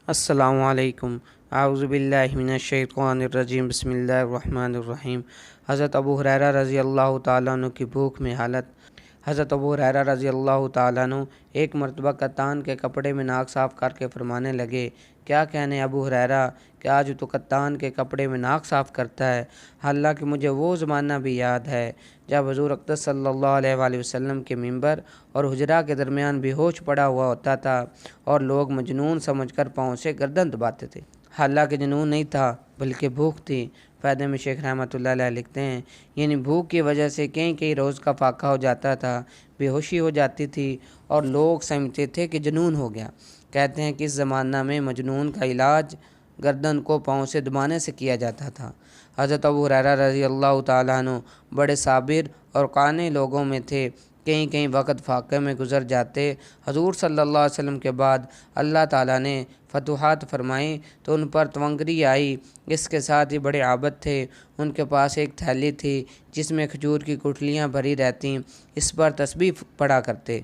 السلام علیکم۔ اعوذ باللہ من الشیطان الرجیم، بسم اللہ الرحمن الرحیم۔ حضرت ابو ہریرہ رضی اللہ تعالیٰ عنہ کی بھوک میں حالت۔ حضرت ابو ہریرہ رضی اللہ تعالیٰ عنہ ایک مرتبہ کتان کے کپڑے میں ناک صاف کر کے فرمانے لگے، کیا کہنے ابو ہریرہ کہ آج تو کتان کے کپڑے میں ناک صاف کرتا ہے؟ حالانکہ مجھے وہ زمانہ بھی یاد ہے جب حضور اقدس صلی اللہ علیہ وآلہ وسلم کے ممبر اور حجرہ کے درمیان بے ہوش پڑا ہوا ہوتا تھا اور لوگ مجنون سمجھ کر پاؤں سے گردن دباتے تھے۔ حالانکہ جنون نہیں تھا بلکہ بھوک تھی۔ فائدے میں شیخ رحمۃ اللہ علیہ لکھتے ہیں، یعنی بھوک کی وجہ سے کئی روز کا فاقہ ہو جاتا تھا، بے ہوشی ہو جاتی تھی اور لوگ سمجھتے تھے کہ جنون ہو گیا۔ کہتے ہیں کہ اس زمانہ میں مجنون کا علاج گردن کو پاؤں سے دبانے سے کیا جاتا تھا۔ حضرت ابو ہریرہ رضی اللہ تعالیٰ عنہ بڑے صابر اور قانع لوگوں میں تھے۔ کئی وقت فاقے میں گزر جاتے۔ حضور صلی اللہ علیہ وسلم کے بعد اللہ تعالیٰ نے فتوحات فرمائیں تو ان پر تونگری آئی۔ اس کے ساتھ ہی بڑے عابد تھے۔ ان کے پاس ایک تھیلی تھی جس میں کھجور کی گٹھلیاں بھری رہتیں، اس پر تسبیح پڑھا کرتے۔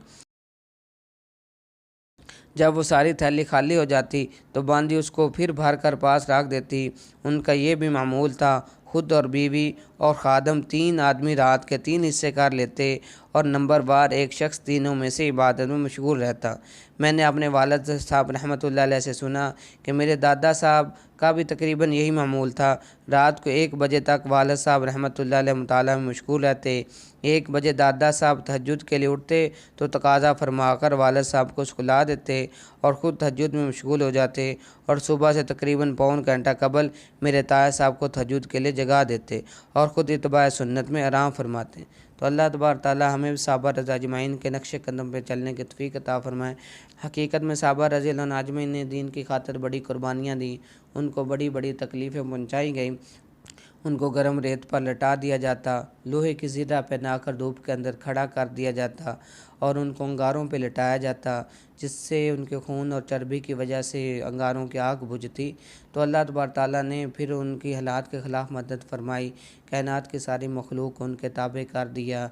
جب وہ ساری تھیلی خالی ہو جاتی تو باندی اس کو پھر بھر کر پاس رکھ دیتی۔ ان کا یہ بھی معمول تھا، خود اور بیوی اور خادم 3 آدمی رات کے 3 حصے کر لیتے اور نمبر وار ایک شخص تینوں میں سے عبادت میں مشغول رہتا۔ میں نے اپنے والد صاحب رحمۃ اللہ علیہ سے سنا کہ میرے دادا صاحب کا بھی تقریباً یہی معمول تھا۔ رات کو 1 بجے تک والد صاحب رحمۃ اللہ علیہ مطالعہ میں مشغول رہتے۔ 1 بجے دادا صاحب تہجد کے لیے اٹھتے تو تقاضا فرما کر والد صاحب کو سلا دیتے اور خود تہجد میں مشغول ہو جاتے، اور صبح سے تقریباً پون گھنٹہ قبل میرے تایا صاحب کو تہجد کے لیے جگا دیتے اور خود اتباع سنت میں آرام فرماتے۔ تو اللہ تبارک تعالیٰ ہمیں بھی صحابہ رضی اجمعین کے نقش قدم پہ چلنے کی توفیق عطا فرمائے۔ حقیقت میں صحابہ رضی اللہ عنہ اجمعین نے دین کی خاطر بڑی قربانیاں دیں، ان کو بڑی تکلیفیں پہنچائی گئیں۔ ان کو گرم ریت پر لٹا دیا جاتا، لوہے کی زرہ پہنا کر دھوپ کے اندر کھڑا کر دیا جاتا اور ان کو انگاروں پہ لٹایا جاتا، جس سے ان کے خون اور چربی کی وجہ سے انگاروں کی آگ بجھتی۔ تو اللہ تبارک تعالیٰ نے پھر ان کی حالات کے خلاف مدد فرمائی، کائنات کی ساری مخلوق کو ان کے تابع کر دیا۔